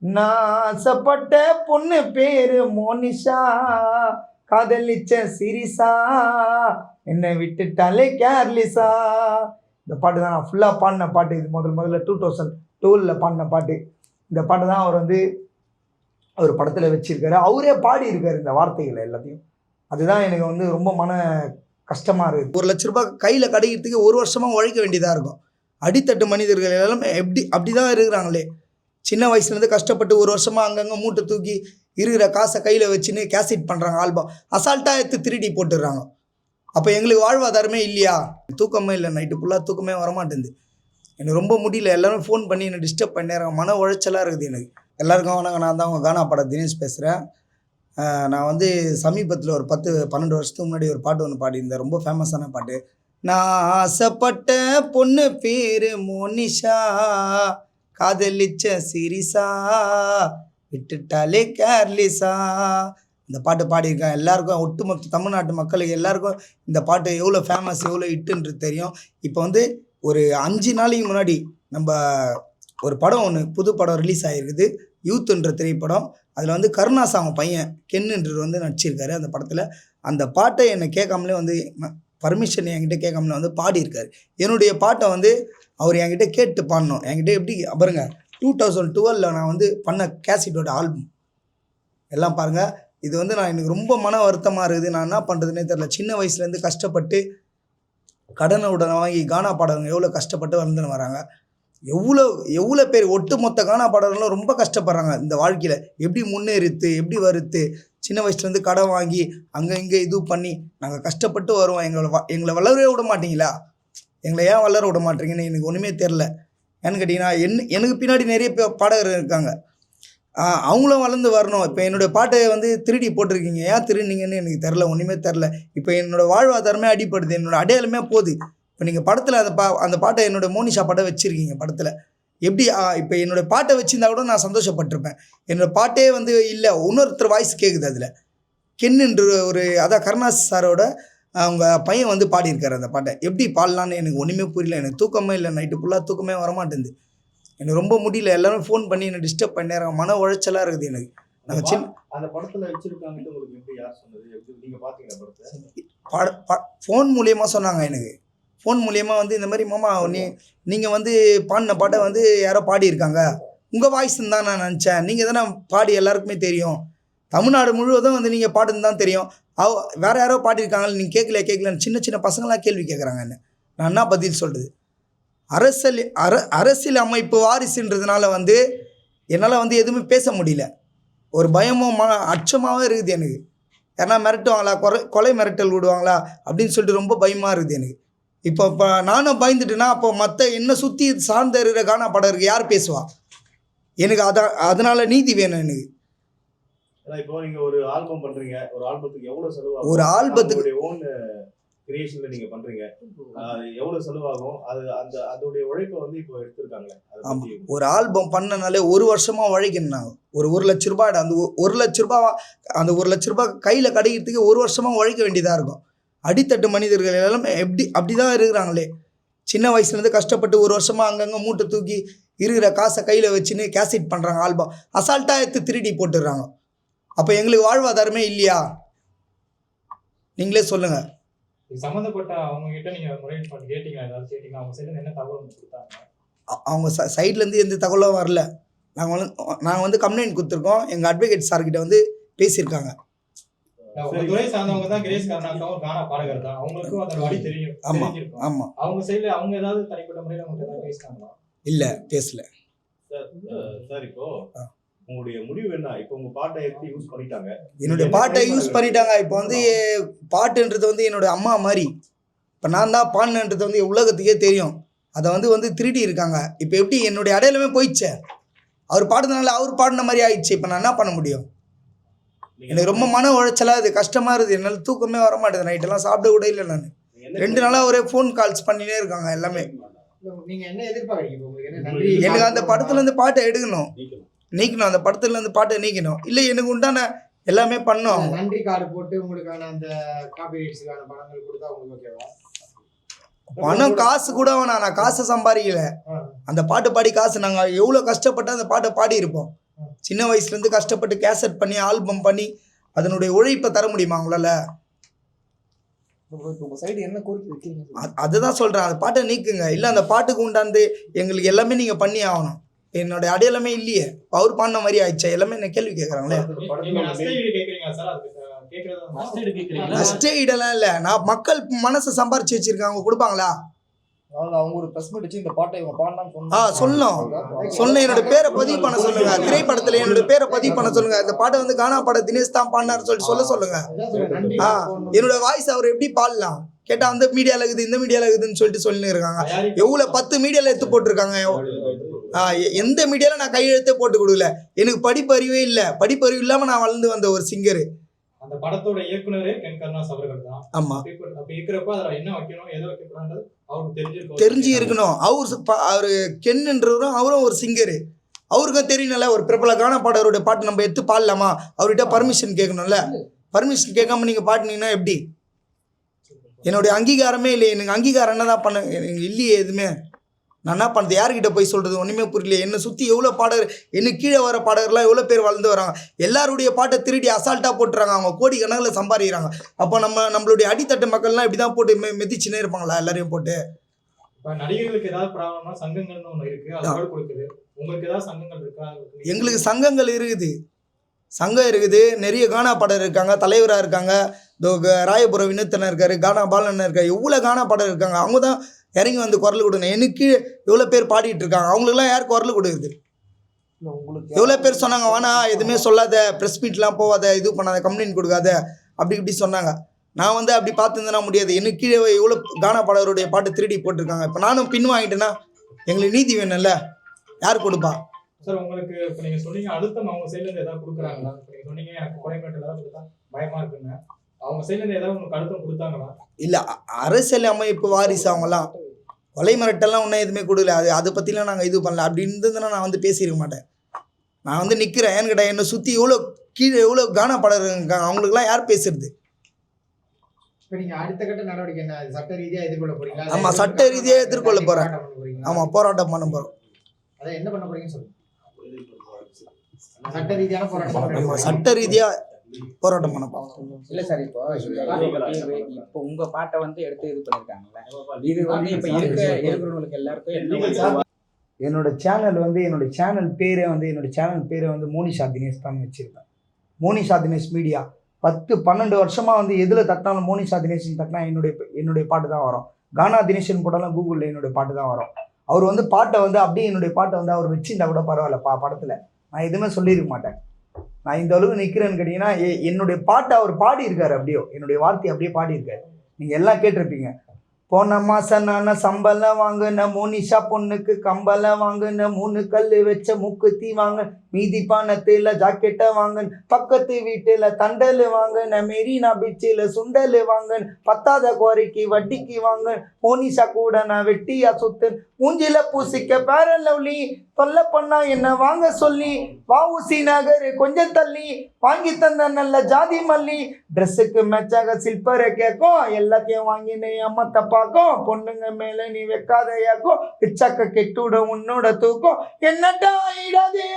நான் ஆசைப்பட்ட பொண்ணு பேரு மோனிஷா, காதலிச்ச சிரிசா, என்னை விட்டுட்டாலே கேர்லிஸா. இந்த பாட்டு தான் நான் ஃபுல்லாக பாடின பாட்டு. இது முதல்ல 2012 பாடின பாட்டு. இந்த பாட்டு தான் அவர் வந்து அவர் படத்தில் வச்சிருக்காரு. அவரே பாடியிருக்காரு இந்த வார்த்தைகளை எல்லாத்தையும். அதுதான் எனக்கு வந்து ரொம்ப மன கஷ்டமாக இருக்குது. 1 லட்ச ரூபாய் கையில் கிடைக்கிறதுக்கு 1 வருஷமாக உழைக்க வேண்டியதாக இருக்கும். அடித்தட்டு மனிதர்கள் எல்லாம் அப்படி தான் இருக்கிறாங்களே. சின்ன வயசுலேருந்து கஷ்டப்பட்டு 1 வருஷமாக அங்கங்கே மூட்டை தூக்கி இருக்கிற காசை கையில் வச்சுன்னு கேசட் பண்ணுறாங்க, ஆல்பம் அசால்ட்டாக எடுத்து 3D போட்டுடுறாங்க. அப்போ எங்களுக்கு வாழ்வாதாரமே இல்லையா? தூக்கமே இல்லை, நைட்டு ஃபுல்லாக தூக்கமே வரமாட்டேங்குது. எனக்கு ரொம்ப முடியல. எல்லோரும் ஃபோன் பண்ணி என்னை டிஸ்டர்ப் பண்ணிடுறாங்க. மன உளைச்சலாக இருக்குது எனக்கு. எல்லாருக்கும் வணக்கம். நான் தான் உங்கள் கானா பாட தினேஷ் பேசுகிறேன். நான் வந்து சமீபத்தில் ஒரு 10-12 வருஷத்துக்கு முன்னாடி ஒரு பாட்டு ஒன்று பாடியிருந்தேன். ரொம்ப ஃபேமஸான பாட்டு. நான் ஆசைப்பட்ட பொண்ணு பேர் மோனிஷா, காதலிச்ச சிரிசா, விட்டுட்டாலே கேர்லிஸா. இந்த பாட்டு பாடியிருக்கேன். எல்லாருக்கும், ஒட்டுமொத்த தமிழ்நாட்டு மக்களுக்கு எல்லாருக்கும் இந்த பாட்டு எவ்வளோ ஃபேமஸ், எவ்வளோ ஹிட்டுன்றது தெரியும். இப்போ வந்து ஒரு 5 நாளைக்கு முன்னாடி நம்ம ஒரு படம் ஒன்று, புது படம் ரிலீஸ் ஆகிருக்குது, யூத்துன்ற திரைப்படம். அதில் வந்து கருணாஸ் அவங்க பையன் கென்னுன்றது வந்து நடிச்சிருக்காரு அந்த படத்தில். அந்த பாட்டை என்னை கேட்காமலே வந்து பர்மிஷன் என்கிட்ட கேட்காமலே வந்து பாடியிருக்காரு. என்னுடைய பாட்டை வந்து அவர் என்கிட்ட கேட்டு பாடணும். என்கிட்ட எப்படி பாருங்க, 2012 நான் வந்து பண்ண கேசட்டோட ஆல்பம் எல்லாம் பாருங்கள். இது வந்து எனக்கு ரொம்ப மன வருத்தமாக இருக்குது. நான் என்ன பண்ணுறதுனே தெரில. சின்ன வயசுலேருந்து கஷ்டப்பட்டு கடனை உடனே வாங்கி கானா பாடகங்க எவ்வளோ கஷ்டப்பட்டு வந்துன்னு வராங்க. எவ்வளோ பேர் ஒட்டுமொத்த கானா பாடகர்களும் ரொம்ப கஷ்டப்படுறாங்க இந்த வாழ்க்கையில். எப்படி முன்னேறித்து, எப்படி வருத்து, சின்ன வயசுலேருந்து கடன் வாங்கி அங்கே இங்கே இது பண்ணி நாங்கள் கஷ்டப்பட்டு வருவோம். எங்களை வளரவே விட மாட்டீங்களா? எங்களை ஏன் வளர விட மாட்டீங்கன்னு எனக்கு ஒன்றுமே தெரில. ஏன்னு கேட்டிங்கன்னா, எனக்கு பின்னாடி நிறைய பாடகர் இருக்காங்க, அவங்களும் வளர்ந்து வரணும். இப்போ என்னோடய பாட்டை வந்து 3D போட்டிருக்கீங்க, ஏன் திருநீங்கன்னு எனக்கு தெரில, ஒன்றுமே தெரில. இப்போ என்னோடய வாழ்வாதாரமே அடிப்படுது, என்னோடய அடையாளமே போகுது. இப்போ நீங்கள் படத்தில் அந்த பாட்டை என்னோடய மோனிஷா பாட்டை வச்சுருக்கீங்க படத்தில். எப்படி இப்போ என்னோடய பாட்டை வச்சுருந்தா கூட நான் சந்தோஷப்பட்டிருப்பேன். என்னோடய பாட்டே வந்து இல்லை, இன்னொருத்தர் வாய்ஸ் கேட்குது அதில். கென்னுன்ற ஒரு அதான் கருணாஸ் சாரோட அவங்க பையன் வந்து பாடியிருக்காரு அந்த பாட்டை. எப்படி பாடலான்னு எனக்கு ஒன்றுமே புரியல. எனக்கு தூக்கமே இல்லை, நைட்டு ஃபுல்லாக தூக்கமே வரமாட்டேங்குது. எனக்கு ரொம்ப முடியல. எல்லாரும் ஃபோன் பண்ணி என்னை டிஸ்டர்ப் பண்ணிடுறாங்க. மன உளைச்சலாக இருக்குது எனக்கு. நாங்கள் அந்த படத்தில் வச்சுருக்காங்கன்னு உங்களுக்கு எப்படி யார் சொன்னது? எப்படி நீங்கள் பார்த்தீங்களா படத்தை? ஃபோன் மூலியமாக சொன்னாங்க எனக்கு. ஃபோன் மூலியமாக வந்து இந்த மாதிரி மாமா நீங்கள் வந்து பாடின பாட்டை வந்து யாரோ பாடியிருக்காங்க, உங்கள் வாய்ஸ்ன்னு தான் நான் நினச்சேன். நீங்கள் தானே பாடி எல்லாருக்குமே தெரியும், தமிழ்நாடு முழுவதும் வந்து நீங்கள் பாடுன்னு தான் தெரியும். வேறு யாரோ பாடியிருக்காங்கன்னு நீங்கள் கேட்கலன்னு சின்ன சின்ன பசங்களாம் கேள்வி கேட்குறாங்க என்ன. நான் என்ன பதில் சொல்கிறது? அரசியல் அமைப்பு வாரிசுன்றதுனால வந்து என்னால் வந்து எதுவுமே பேச முடியல. ஒரு பயமும் அச்சமாகவே இருக்குது எனக்கு. யாரா மிரட்டுவாங்களா, கொலை மிரட்டல் விடுவாங்களா அப்படின்னு சொல்லிட்டு ரொம்ப பயமாக இருக்குது எனக்கு. இப்போ நானும் பயந்துட்டுனா அப்போ மற்ற என்னை சுற்றி சார்ந்த இருக்கிற கானா பாடகருக்கு யார் பேசுவா? எனக்கு அதனால நீதி வேணும் எனக்கு. இப்போ நீங்கள் ஒரு ஆல்பம் பண்ணுறீங்க, ஒரு ஆல்பத்துக்கு எவ்வளோ செலவாகும்? ஒரு ஆல்பத்துக்கு ஓன் கிரியேஷன்ல நீங்க பண்றீங்க, எவ்வளவு செலவாகும்? அதோடைய உழைப்பை வந்து இப்போ எடுத்துருக்காங்களே. ஒரு ஆல்பம் பண்ணனாலே 1 வருஷமா உழைக்கணும். நாங்கள் ஒரு 1 லட்ச ரூபாய், அந்த 1 லட்ச ரூபாய், அந்த 1 லட்ச ரூபாய் கையில் கிடைக்கிறதுக்கு 1 வருஷமா உழைக்க வேண்டியதாக இருக்கும். அடித்தட்டு மனிதர்கள் எல்லாம் அப்படி தான் இருக்கிறாங்களே. சின்ன வயசுலேருந்து கஷ்டப்பட்டு 1 வருஷமா அங்கங்கே மூட்டை தூக்கி இருக்கிற காசை கையில் வச்சுன்னு கேசட் பண்ணுறாங்க, ஆல்பம் அசால்ட்டாக எடுத்து 3D போட்டுடுறாங்க. அப்போ எங்களுக்கு வாழ்வாதாரமே இல்லையா? நீங்களே சொல்லுங்கள். சம்பந்தப்பட்ட அவங்க கிட்ட நீங்க முறையீடு பண்ணி கேட்டீங்களா? ஏதாவது கேட்டீங்களா? அவங்க சைடுல என்ன தகவல் கொடுத்தாங்க? அவங்க சைட்லேருந்து எந்த தகவலும் வரல. நாங்கள் வந்து கம்ப்ளைண்ட் கொடுத்துருக்கோம். எங்கள் அட்வொகேட் சார்கிட்ட வந்து பேசியிருக்காங்க. துறை சார்ந்தவங்க தான் கிரேஸ் கருணாஸும் கானா பாடகர் தான், அவங்களுக்கும் அதோட வழி தெரியும். ஆமாம் ஆமாம். அவங்க சைடுல அவங்க ஏதாவது தனிப்பட்ட முறையில் அவங்க ஏதாவது பேசினாங்களா? இல்லை, பேசல சார். இப்போ உங்களுடைய முடிவு என்ன? இப்போ உங்க பாட்டை எப்படி யூஸ் பண்ணிட்டாங்க? என்னுடைய பாட்டை யூஸ் பண்ணிட்டாங்க. இப்போ வந்து பாட்டுன்றது வந்து என்னோட அம்மா மாதிரி. இப்போ நான் தான் பாடினன்றது வந்து உலகத்துக்கே தெரியும். அதை வந்து 3D இருக்காங்க. இப்போ எப்படி என்னுடைய அடையாளமே போயிடுச்சே. அவர் பாடுறதுனால அவர் பாடின மாதிரி ஆயிடுச்சு. இப்போ நான் என்ன பண்ண முடியும்? எனக்கு ரொம்ப மன உளைச்சலாக இது கஷ்டமாக இருக்குது. என்னால் தூக்கமே வர மாட்டேது. நைட்டெல்லாம் சாப்பிட கூட இல்லை. நான் 2 நாளாக ஒரே ஃபோன் கால்ஸ் பண்ணினே இருக்காங்க எல்லாமே. எனக்கு அந்த படத்துலேருந்து பாட்டை எடுக்கணும், நீக்கணும். அந்த படத்துல இருந்து பாட்டை நீக்கணும். இல்லை எனக்கு உண்டான எல்லாமே பண்ணோம். நன்றி கார்டு போட்டு உங்களுக்கான அந்த காப்பிரைட்ஸ்க்கான பணங்கள் கொடுத்தா உங்களுக்கு ஓகேவா? பணம் காசு கூட வேணாம். நான் காசை சம்பாதிக்கல. அந்த பாட்டு பாடி காசு நாங்கள் எவ்வளோ கஷ்டப்பட்டு அந்த பாட்டை பாடி இருப்போம். சின்ன வயசுலேருந்து கஷ்டப்பட்டு கேசட் பண்ணி ஆல்பம் பண்ணி அதனுடைய உழைப்பை தர முடியுமா அவங்களால? உங்க சைடு என்ன கோரிக்கை வைக்கிறீங்க? அதுதான் சொல்கிறேன், அந்த பாட்டை நீக்குங்க. இல்லை அந்த பாட்டுக்கு உண்டாந்து எங்களுக்கு எல்லாமே நீங்கள் பண்ணி ஆகணும். என்னோட அடையாளமே இல்லையே, அவர் பாடின மாதிரி ஆயிடுச்சா? எல்லாமே என்ன கேள்வி கேட்குறாங்களே. நீங்க நஷ்டஈடு கேக்குறீங்களா சார்? அதுக்கு கேக்குறது நஷ்டஈடு கேக்குறீங்களா? நஷ்ட ஈடெல்லாம் இல்லை, நான் மக்கள் மனசை சம்பாரிச்சு வச்சிருக்காங்க, அவங்க கொடுப்பாங்களா? அதாவது அவங்க ஒரு பிரஸ் மீட் வச்சு இந்த பாட்டை இவங்க பாடினான்னு சொன்னேன். என்னோட பேரை பதிவு பண்ண சொல்லுங்க, திரைப்படத்துல என்னோட பேரை பதிவு பண்ண சொல்லுங்க. இந்த பாட்டை வந்து கானா பாட தினேஷ் தான் பாடினார் சொல்ல சொல்லுங்க. என்னோட வாய்ஸ் அவர் எப்படி பாடலாம் கேட்டா அந்த மீடியால இருக்குது இந்த மீடியால இருக்குதுன்னு சொல்லிட்டு இருக்காங்க. எவ்வளவு 10 மீடியால எடுத்து போட்டிருக்காங்க. எந்த மீடியால நான் கையெழுத்தே போட்டு கொடுக்கல. எனக்கு படிப்பறிவே இல்லை. படிப்பறிவு இல்லாம நான் வளர்ந்து வந்த ஒரு சிங்கரு. அந்த படத்தோட இயக்குனரே கென் கருணாஸ் அவர்கள் தான். ஆமா, அப்ப இருக்கிறப்ப அதுல என்ன வைக்கணும் எதை வைக்க கூடாது அவருக்கு தெரிஞ்சு இருக்கணும். அவரு கென்ன்றவரும் அவரும் ஒரு சிங்கரு, அவருக்கும் தெரியணும்ல. ஒரு பிரபல கான பாடகருடைய பாட்டு நம்ம எடுத்து பாடலாமா? அவர்கிட்ட பர்மிஷன் கேட்கணும்ல. பர்மிஷன் கேட்காம நீங்க பாடினீங்கன்னா எப்படி? என்னுடைய அங்கீகாரமே இல்லை. எனக்கு அங்கீகாரம் என்னதான் பண்ண எனக்கு இல்லையே எதுவுமே. நான் என்ன பண்ணுறது? யார்கிட்ட போய் சொல்கிறது? ஒன்றுமே புரியல. என்னை சுற்றி எவ்வளோ பாடகர், எனக்கு கீழே வர பாடகர்லாம் எவ்வளோ பேர் வளர்ந்து வராங்க. எல்லாருடைய பாட்டை திருடி அசால்ட்டாக போட்டுறாங்க. அவங்க கோடி கணக்கில் சம்பாதிக்கிறாங்க. அப்போ நம்மளுடைய அடித்தட்டு மக்கள்லாம் இப்படி தான் போட்டு மெதிச்சுன்னே இருப்பாங்களா எல்லாரையும் போட்டு? இப்போ நடிகர்களுக்கு ஏதாவது ப்ராப்ளம்னா சங்கங்கள்னு ஒன்று இருக்குது, அது கொடுக்குது. உங்களுக்கு ஏதாவது சங்கங்கள் இருக்கா? எங்களுக்கு சங்கங்கள் இருக்குது, சங்கம் இருக்குது. நிறைய கானா பாடகர் இருக்காங்க, தலைவராக இருக்காங்க. ராயபுரம் வினோத்தனை இருக்காரு, கானா பாலன் இருக்காரு, எவ்வளோ கானா பாடகர் இருக்காங்க. அவங்க தான் இறங்கி வந்து குரல் கொடுக்கணும். எனக்கு எவ்வளோ பேர் பாடிட்டு இருக்காங்க, அவங்களுக்குலாம் யார் குரல் கொடுக்குது? எவ்வளோ பேர் சொன்னாங்க வேணா எதுவுமே சொல்லாத, ப்ரெஸ் மீட்லாம் போகாத, இது பண்ணாத, கம்ப்ளைண்ட் கொடுக்காத, அப்படி இப்படி சொன்னாங்க. நான் வந்து அப்படி பார்த்துருந்தேன்னா முடியாது. எனக்கு கீழே எவ்வளோ கானா பாடகருடைய பாட்டு திருடி போட்டிருக்காங்க. இப்போ நானும் பின் வாங்கிட்டேன்னா எங்களுக்கு நீதி வேணும்ல, யார் கொடுப்பா? சார் உங்களுக்கு இப்போ நீங்கள் சொன்னீங்க அழுத்தம் அவங்க சைட்லேருந்து ஏதாவது கொடுக்குறாங்களா? இப்போ நீங்கள் சொன்னீங்க எனக்கு கொலைமேட்டில் ஏதாவது கொடுத்தா பயமாக இருக்குங்க, அவங்க சைட்லேருந்து ஏதாவது உங்களுக்கு அழுத்தம் கொடுத்தாங்களா? இல்லை, அரசியல் அமைப்பு வாரிசு அவங்கலாம் கொலை மிரட்டெல்லாம் ஒன்றும் எதுவுமே கொடுக்கல. அதை பற்றிலாம் நாங்கள் இது பண்ணல. அப்படி இருந்ததுன்னா நான் வந்து பேசியிருக்க மாட்டேன். நான் வந்து நிற்கிறேன். ஏன்னு கேட்டால் என்னை சுற்றி எவ்வளோ கீழே எவ்வளோ கானா பாடகர் இருக்காங்க, அவங்களுக்குலாம் யார் பேசுறது? இப்போ நீங்கள் அடுத்த கட்ட நடவடிக்கை என்ன? சட்ட ரீதியாக எதிர்கொள்ள போறீங்களா? ஆமாம், சட்ட ரீதியாக எதிர்கொள்ள போகிறேன். ஆமாம், போராட்டம் பண்ண போகிறோம். அதை என்ன பண்ண போறீங்கன்னு சொல்லுங்க. சட்ட ரீதியான போராட்டம். ஆமாம், சட்ட ரீதியாக போராட்டம் பண்ண போகிறோம். இல்லை சார், இப்போ உங்க பாட்டை வந்து எடுத்து இது பண்ணியிருக்காங்கல்ல, இது வந்து இப்போ இருக்கிறவங்களுக்கு எல்லாருக்கும் என்னோட சேனல் பேரே வந்து மோனிஷா தினேஷ் தான் வச்சுருப்பேன். மோனிஷா தினேஷ் மீடியா 10-12 வருஷமாக வந்து எதில் தட்டினாலும் மோனிஷா தினேஷ்னு தட்டினா என்னுடைய பாட்டு தான் வரும். கானா தினேஷன் போட்டாலும் கூகுளில் என்னுடைய பாட்டு தான் வரும். அவர் வந்து பாட்டை வந்து அப்படியே என்னுடைய பாட்டை வந்து அவர் வச்சுருந்தா கூட பரவாயில்ல, படத்தில் நான் எதுவுமே சொல்லியிருக்க மாட்டேன். நான் இந்த அளவுக்கு நிற்கிறேன்னு கேட்டிங்கன்னா என்னுடைய பாட்டை அவர் பாடியிருக்காரு, அப்படியோ என்னுடைய வார்த்தையை அப்படியே பாடியிருக்காரு. நீங்கள் எல்லாம் கேட்டிருப்பீங்க. போன மாசம் நான் சம்பளம் வாங்கின, மோனிஷா பொண்ணுக்கு கம்பளம் வாங்கின, 3 கல் வச்ச மூக்குத்தி வாங்க, மீதி பானத்தில் ஜாக்கெட்டை வாங்க, பக்கத்து வீட்டில் தண்டல் வாங்கின, மெரினா பீச்சில் சுண்டல் வாங்க, பத்தாத குறைக்கு வட்டிக்கு வாங்க, மோனிஷா கூட நான் வெட்டியா சுத்து, மூஞ்சில பூசிக்க பேரன் லவ்லி, தொல்லை பண்ணா என்ன வாங்க சொல்லி, வாவுசி நகர் கொஞ்சம் தள்ளி, வாங்கி தந்த நல்ல ஜாதி மல்லி, ட்ரெஸ்ஸுக்கு மேட்சாக சில்பரை கேட்கும், எல்லாத்தையும் வாங்கினே அம்மத்தை பார்க்கும், பொண்ணுங்க மேல நீ வைக்காத ஏக்கும், பிச்சாக்க கெட்டுட உன்னோட தூக்கம், என்னட்டா ஆயிடாதே.